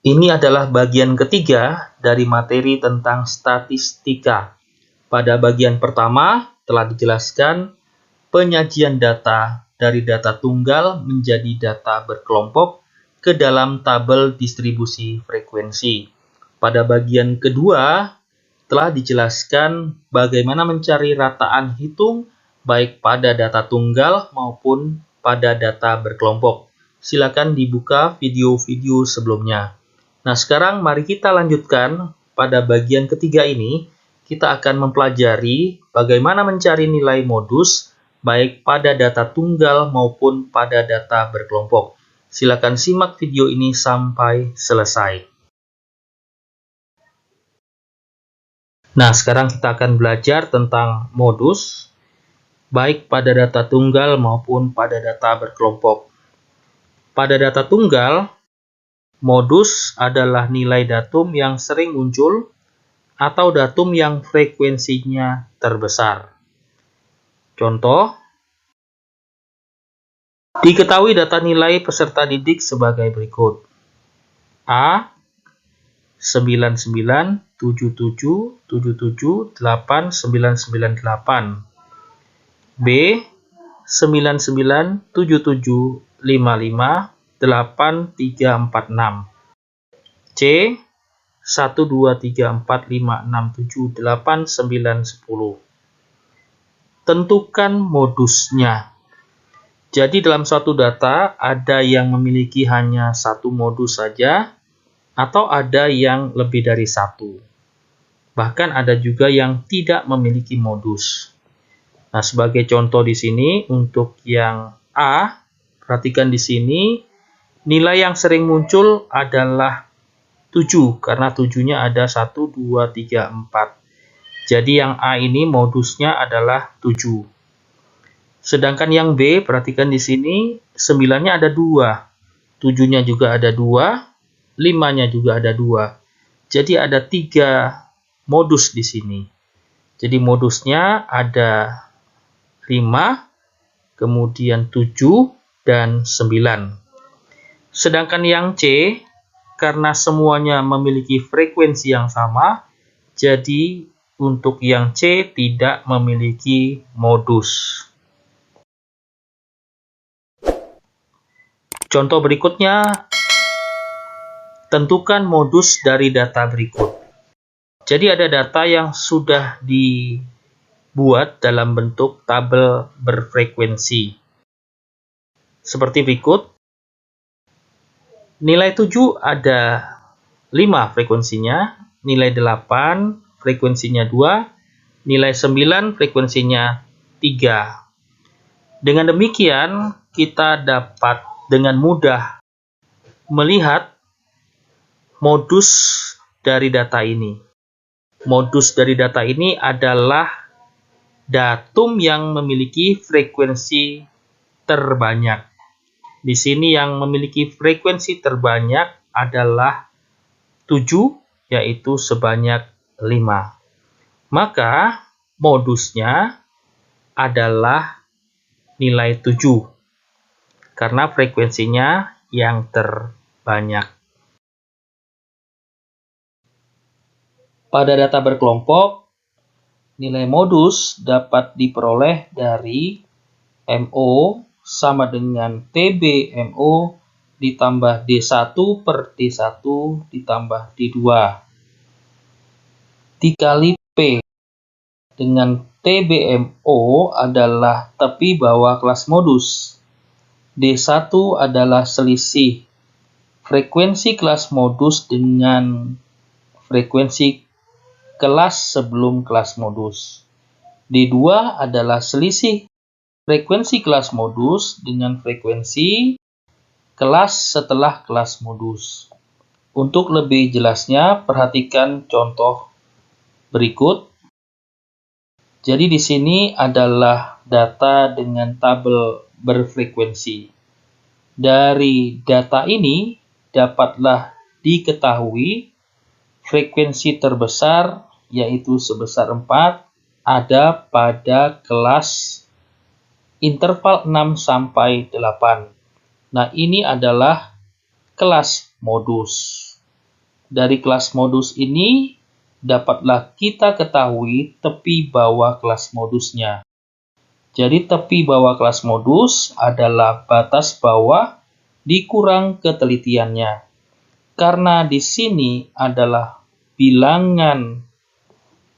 Ini adalah bagian ketiga dari materi tentang statistika. Pada bagian pertama telah dijelaskan penyajian data dari data tunggal menjadi data berkelompok ke dalam tabel distribusi frekuensi. Pada bagian kedua telah dijelaskan bagaimana mencari rataan hitung baik pada data tunggal maupun pada data berkelompok. Silakan dibuka video-video sebelumnya. Nah, sekarang mari kita lanjutkan pada bagian ketiga ini. Kita akan mempelajari bagaimana mencari nilai modus baik pada data tunggal maupun pada data berkelompok. Silakan simak video ini sampai selesai. Nah, sekarang kita akan belajar tentang modus baik pada data tunggal maupun pada data berkelompok. Pada data tunggal, modus adalah nilai datum yang sering muncul atau datum yang frekuensinya terbesar. Contoh, diketahui data nilai peserta didik sebagai berikut. A 9977778998, B 9977555346, C 12345678910. Tentukan modusnya. Jadi dalam suatu data ada yang memiliki hanya satu modus saja atau ada yang lebih dari satu. Bahkan ada juga yang tidak memiliki modus. Nah, sebagai contoh di sini untuk yang A, perhatikan di sini nilai yang sering muncul adalah 7 karena 7-nya ada 1 2 3 4. Jadi yang A ini modusnya adalah 7. Sedangkan yang B, perhatikan di sini 9-nya ada 2. 7-nya juga ada 2, 5-nya juga ada 2. Jadi ada 3 modus di sini. Jadi modusnya ada 5, kemudian 7, dan 9. Sedangkan yang C, karena semuanya memiliki frekuensi yang sama, jadi untuk yang C tidak memiliki modus. Contoh berikutnya, tentukan modus dari data berikut. Jadi ada data yang sudah dibuat dalam bentuk tabel berfrekuensi. Seperti berikut. Nilai 7 ada 5 frekuensinya, nilai 8 frekuensinya 2, nilai 9 frekuensinya 3. Dengan demikian, kita dapat dengan mudah melihat modus dari data ini. Modus dari data ini adalah datum yang memiliki frekuensi terbanyak. Di sini yang memiliki frekuensi terbanyak adalah 7, yaitu sebanyak 5. Maka modusnya adalah nilai 7, karena frekuensinya yang terbanyak. Pada data berkelompok, nilai modus dapat diperoleh dari MO sama dengan TB MO ditambah D1 per D1 ditambah D2. Dikali P dengan TBMO adalah tepi bawah kelas modus. D1 adalah selisih frekuensi kelas modus dengan frekuensi kelas sebelum kelas modus. D2 adalah selisih frekuensi kelas modus dengan frekuensi kelas setelah kelas modus. Untuk lebih jelasnya, perhatikan contoh berikut. Jadi di sini adalah data dengan tabel berfrekuensi. Dari data ini dapatlah diketahui frekuensi terbesar yaitu sebesar 4 ada pada kelas interval 6 sampai 8. Nah, ini adalah kelas modus. Dari kelas modus ini dapatlah kita ketahui tepi bawah kelas modusnya. Jadi tepi bawah kelas modus adalah batas bawah dikurang ketelitiannya. Karena di sini adalah bilangan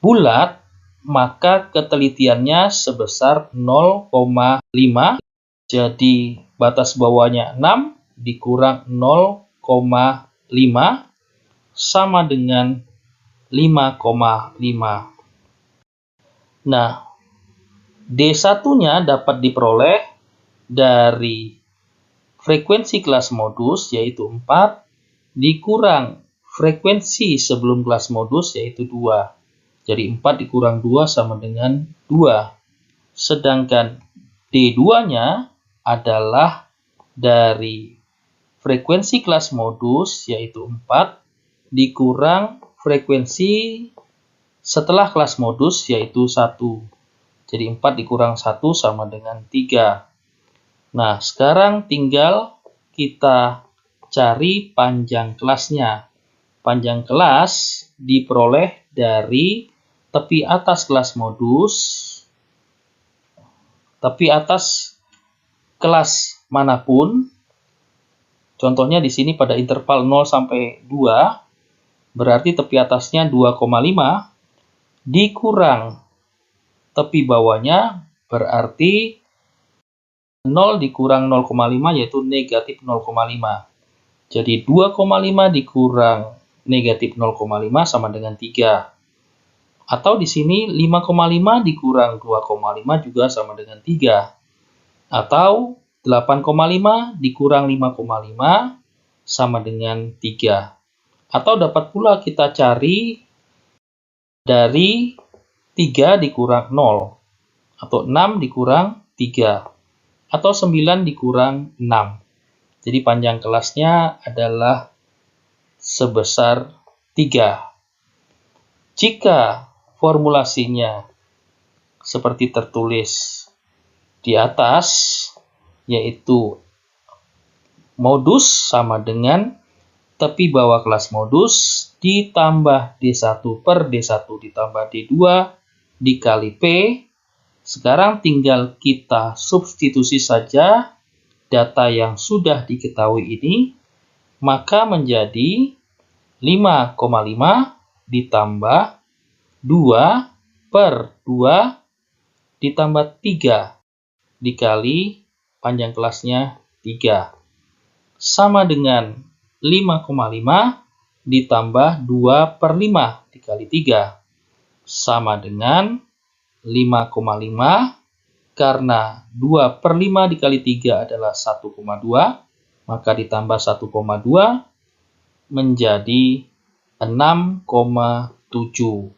bulat, maka ketelitiannya sebesar 0,5. Jadi batas bawahnya 6 dikurang 0,5 sama dengan 5,5. Nah, D1-nya dapat diperoleh dari frekuensi kelas modus, yaitu 4, dikurang frekuensi sebelum kelas modus, yaitu 2. Jadi 4 dikurang 2 sama dengan 2. Sedangkan D2-nya adalah dari frekuensi kelas modus, yaitu 4, dikurang frekuensi setelah kelas modus, yaitu 1. Jadi 4 dikurang 1 sama dengan 3. Nah, sekarang tinggal kita cari panjang kelasnya. Panjang kelas diperoleh dari tepi atas kelas modus, tepi atas kelas manapun. Contohnya di sini pada interval 0 sampai 2, berarti tepi atasnya 2,5 dikurang tepi bawahnya berarti 0 dikurang 0,5 yaitu negatif 0,5. Jadi 2,5 dikurang negatif 0,5 sama dengan 3. Atau di sini 5,5 dikurang 2,5 juga sama dengan 3. Atau 8,5 dikurang 5,5 sama dengan 3. Atau dapat pula kita cari dari 3 dikurang 0. Atau 6 dikurang 3. Atau 9 dikurang 6. Jadi panjang kelasnya adalah sebesar 3. Jika formulasinya seperti tertulis di atas, yaitu modus sama dengan tepi bawah kelas modus ditambah D1 per D1 ditambah D2 dikali P. Sekarang tinggal kita substitusi saja data yang sudah diketahui ini, maka menjadi 5,5 ditambah 2 per 2 ditambah 3 dikali panjang kelasnya 3. Sama dengan 5,5 ditambah 2 per 5 dikali 3. Sama dengan 5,5, karena 2 per 5 dikali 3 adalah 1,2, maka ditambah 1,2 menjadi 6,7.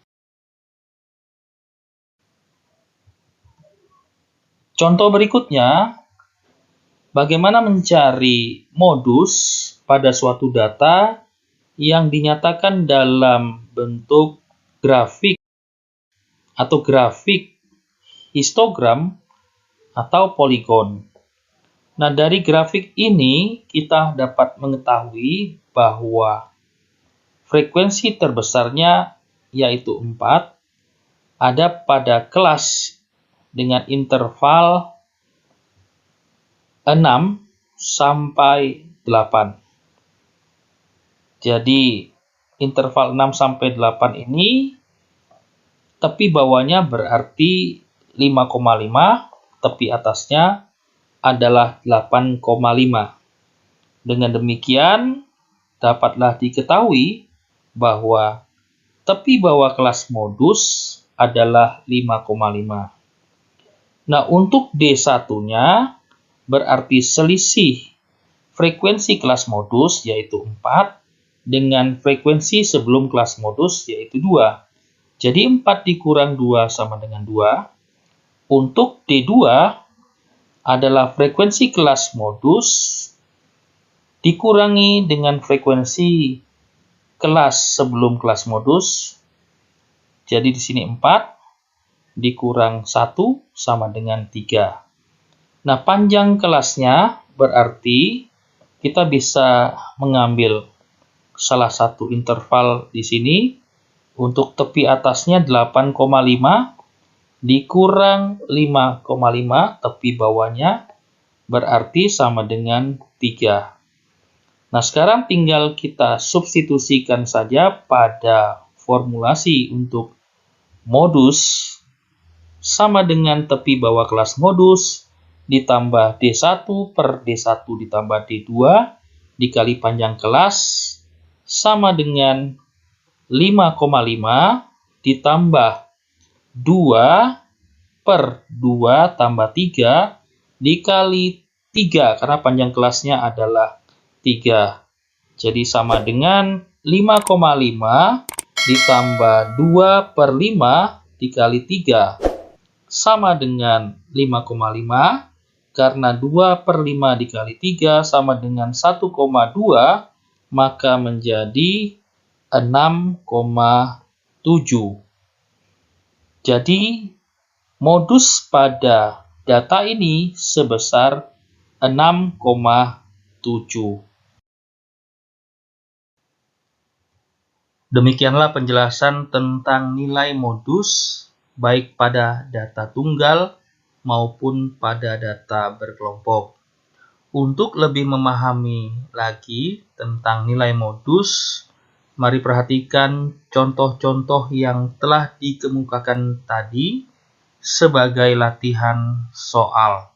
Contoh berikutnya, bagaimana mencari modus pada suatu data yang dinyatakan dalam bentuk grafik atau grafik histogram atau poligon. Nah, dari grafik ini kita dapat mengetahui bahwa frekuensi terbesarnya yaitu 4 ada pada kelas dengan interval 6 sampai 8. Jadi interval 6 sampai 8 ini tepi bawahnya berarti 5,5, tepi atasnya adalah 8,5. Dengan demikian dapatlah diketahui bahwa tepi bawah kelas modus adalah 5,5. Nah, untuk D1-nya berarti selisih frekuensi kelas modus yaitu 4 dengan frekuensi sebelum kelas modus yaitu 2. Jadi 4 dikurang 2 sama dengan 2. Untuk D2 adalah frekuensi kelas modus dikurangi dengan frekuensi kelas sebelum kelas modus. Jadi di sini 4 dikurang 1 sama dengan 3. Nah, panjang kelasnya berarti kita bisa mengambil salah satu interval di sini. Untuk tepi atasnya 8,5 dikurang 5,5 tepi bawahnya berarti sama dengan 3. Nah, sekarang tinggal kita substitusikan saja pada formulasi untuk modus sama dengan tepi bawah kelas modus ditambah D1 per D1 ditambah D2 dikali panjang kelas sama dengan 5,5 ditambah 2 per 2 tambah 3 dikali 3 karena panjang kelasnya adalah 3. Jadi sama dengan 5,5 ditambah 2 per 5 dikali 3 sama dengan 5,5 karena 2 per 5 dikali 3 sama dengan 1,2 maka menjadi 6,7. Jadi, modus pada data ini sebesar 6,7. Demikianlah penjelasan tentang nilai modus, baik pada data tunggal maupun pada data berkelompok. Untuk lebih memahami lagi tentang nilai modus, mari perhatikan contoh-contoh yang telah dikemukakan tadi sebagai latihan soal.